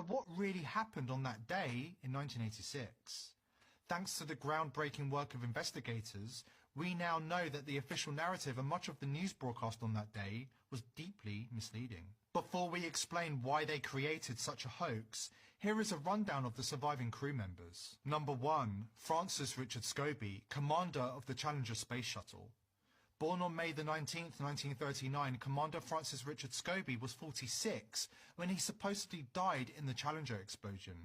What really happened on that day in 1986? Thanks to the groundbreaking work of investigators, we now know that the official narrative and much of the news broadcast on that day was deeply misleading. Before we explain why they created such a hoax, here is a rundown of the surviving crew members. Number 1, Francis Richard Scobie, commander of the Challenger space shuttle. Born on May the 19th, 1939, Commander Francis Richard Scobie was 46 when he supposedly died in the Challenger explosion.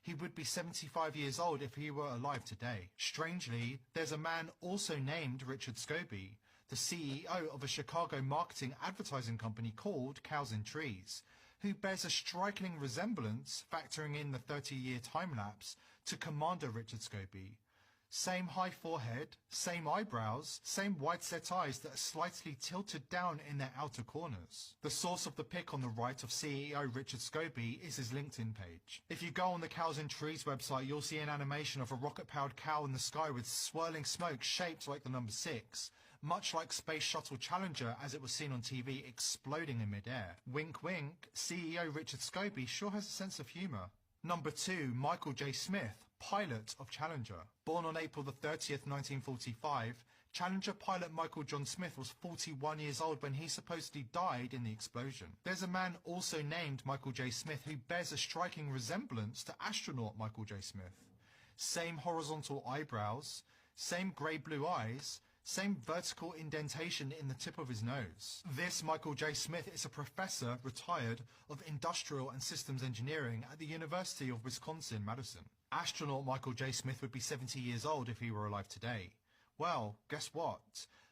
He would be 75 years old if he were alive today. Strangely, there's a man also named Richard Scobie, the CEO of a Chicago marketing advertising company called Cows and Trees, who bears a striking resemblance, factoring in the 30-year time-lapse, to Commander Richard Scobie. Same high forehead, same eyebrows, same wide-set eyes that are slightly tilted down in their outer corners. The source of the pic on the right of CEO Richard Scobie is his LinkedIn page. If you go on the Cows and Trees website, you'll see an animation of a rocket-powered cow in the sky with swirling smoke shaped like the number 6, much like Space Shuttle Challenger as it was seen on TV exploding in mid-air. Wink wink, CEO Richard Scobie sure has a sense of humour. Number 2, Michael J. Smith, pilot of Challenger. Born on April the 30th, 1945, Challenger pilot Michael John Smith was 41 years old when he supposedly died in the explosion. There's a man also named Michael J. Smith who bears a striking resemblance to astronaut Michael J. Smith. Same horizontal eyebrows, same grey-blue eyes, same vertical indentation in the tip of his nose. This Michael J. Smith is a professor, retired, of industrial and systems engineering at the University of Wisconsin-Madison. Astronaut Michael J. Smith would be 70 years old if he were alive today. Well, guess what?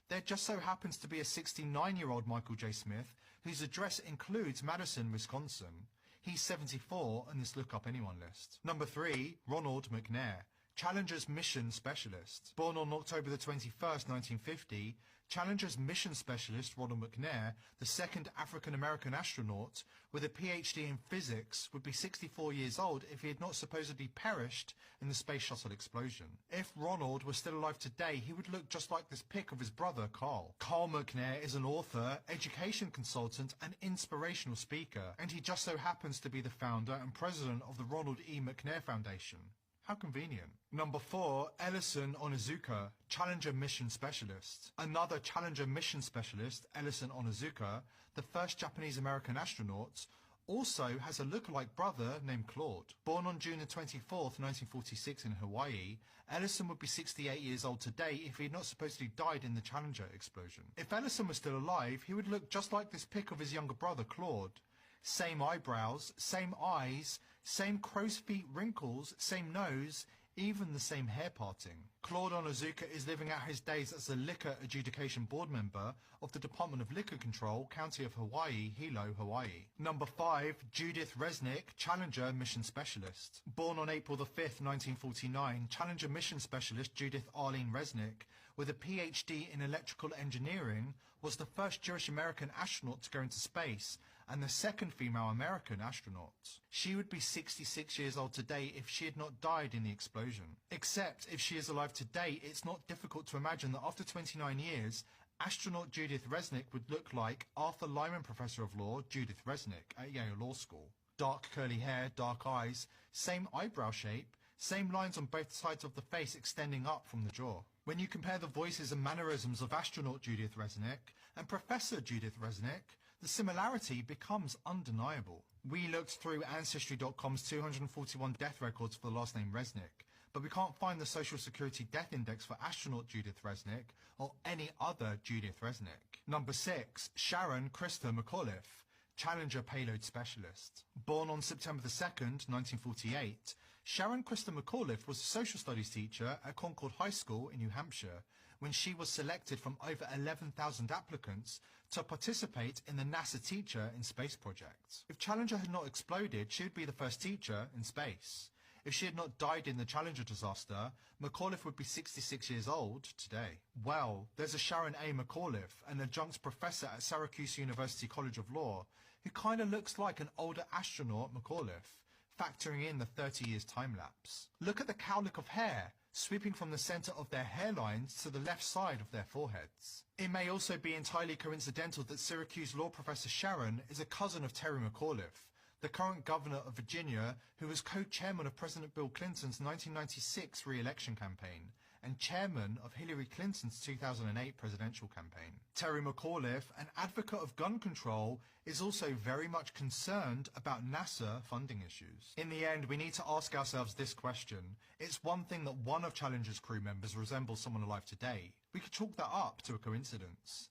There just so happens to be a 69-year-old Michael J. Smith whose address includes Madison, Wisconsin. He's 74 on this Look Up Anyone list. Number 3, Ronald McNair, Challenger's mission specialist. Born on October the 21st, 1950, Challenger's mission specialist Ronald McNair, the second African-American astronaut with a PhD in physics, would be 64 years old if he had not supposedly perished in the space shuttle explosion. If Ronald was still alive today, he would look just like this pic of his brother, Carl. Carl McNair is an author, education consultant, and inspirational speaker, and he just so happens to be the founder and president of the Ronald E. McNair Foundation. How convenient. Number 4, Ellison Onizuka, Challenger Mission Specialist. Another Challenger Mission Specialist, Ellison Onizuka, the first Japanese-American astronaut, also has a lookalike brother named Claude. Born on June 24th, 1946 in Hawaii, Ellison would be 68 years old today if he had not supposedly died in the Challenger explosion. If Ellison was still alive, he would look just like this pic of his younger brother, Claude. Same eyebrows, same eyes, same crow's feet wrinkles, same nose, even the same hair parting. Claude Onizuka is living out his days as a liquor adjudication board member of the Department of Liquor Control, County of Hawaii, Hilo, Hawaii. Number 5, Judith Resnick, Challenger Mission Specialist. Born on April the 5th, 1949, Challenger Mission Specialist Judith Arlene Resnick, with a PhD in electrical engineering, was the first Jewish American astronaut to go into space and the second female American astronaut. She would be 66 years old today if she had not died in the explosion. Except if she is alive today, it's not difficult to imagine that after 29 years, astronaut Judith Resnick would look like Arthur Lyman Professor of Law Judith Resnick at Yale Law School. Dark curly hair, dark eyes, same eyebrow shape, same lines on both sides of the face extending up from the jaw. When you compare the voices and mannerisms of astronaut Judith Resnick and Professor Judith Resnick, the similarity becomes undeniable. We looked through Ancestry.com's 241 death records for the last name Resnick, but we can't find the Social Security Death Index for astronaut Judith Resnick or any other Judith Resnick. Number 6, Sharon Krista McAuliffe, Challenger Payload Specialist. Born on September the 2nd, 1948, Sharon Krista McAuliffe was a social studies teacher at Concord High School in New Hampshire when she was selected from over 11,000 applicants to participate in the NASA Teacher in Space project. If Challenger had not exploded, she would be the first teacher in space. If she had not died in the Challenger disaster, McAuliffe would be 66 years old today. Well, there's a Sharon A. McAuliffe, an adjunct professor at Syracuse University College of Law, who kind of looks like an older astronaut McAuliffe, factoring in the 30 years time lapse. Look at the cowlick of hair, sweeping from the centre of their hairlines to the left side of their foreheads. It may also be entirely coincidental that Syracuse law professor Sharon is a cousin of Terry McAuliffe, the current governor of Virginia, who was co-chairman of President Bill Clinton's 1996 re-election campaign and chairman of Hillary Clinton's 2008 presidential campaign. Terry McAuliffe, an advocate of gun control, is also very much concerned about NASA funding issues. In the end, we need to ask ourselves this question. It's one thing that one of Challenger's crew members resembles someone alive today. We could chalk that up to a coincidence.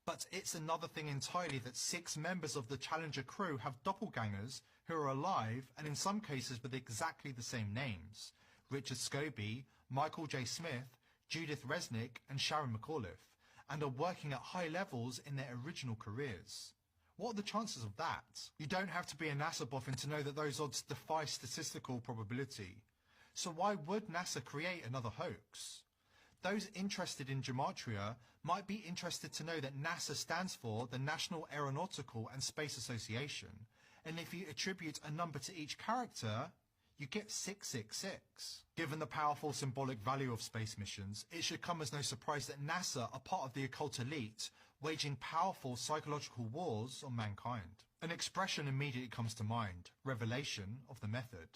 But it's another thing entirely that 6 members of the Challenger crew have doppelgangers who are alive and in some cases with exactly the same names. Richard Scobie, Michael J. Smith, Judith Resnick and Sharon McAuliffe, and are working at high levels in their original careers. What are the chances of that? You don't have to be a NASA boffin to know that those odds defy statistical probability. So why would NASA create another hoax? Those interested in gematria might be interested to know that NASA stands for the National Aeronautical and Space Association, and if you attribute a number to each character, you get 666. Given the powerful symbolic value of space missions, it should come as no surprise that NASA are part of the occult elite, waging powerful psychological wars on mankind. An expression immediately comes to mind, revelation of the method.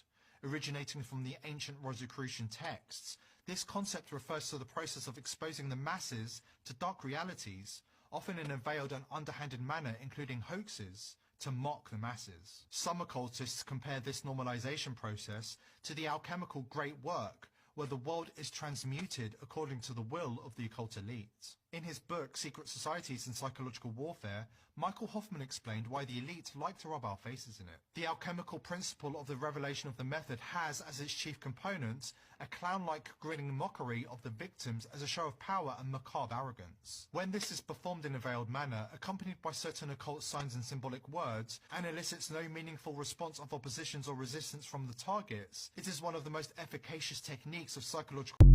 Originating from the ancient Rosicrucian texts, this concept refers to the process of exposing the masses to dark realities, often in a veiled and underhanded manner, including hoaxes, to mock the masses. Some occultists compare this normalization process to the alchemical great work, where the world is transmuted according to the will of the occult elite. In his book, Secret Societies and Psychological Warfare, Michael Hoffman explained why the elite like to rub our faces in it. The alchemical principle of the revelation of the method has as its chief component a clown-like grinning mockery of the victims as a show of power and macabre arrogance. When this is performed in a veiled manner, accompanied by certain occult signs and symbolic words, and elicits no meaningful response of oppositions or resistance from the targets, it is one of the most efficacious techniques of psychological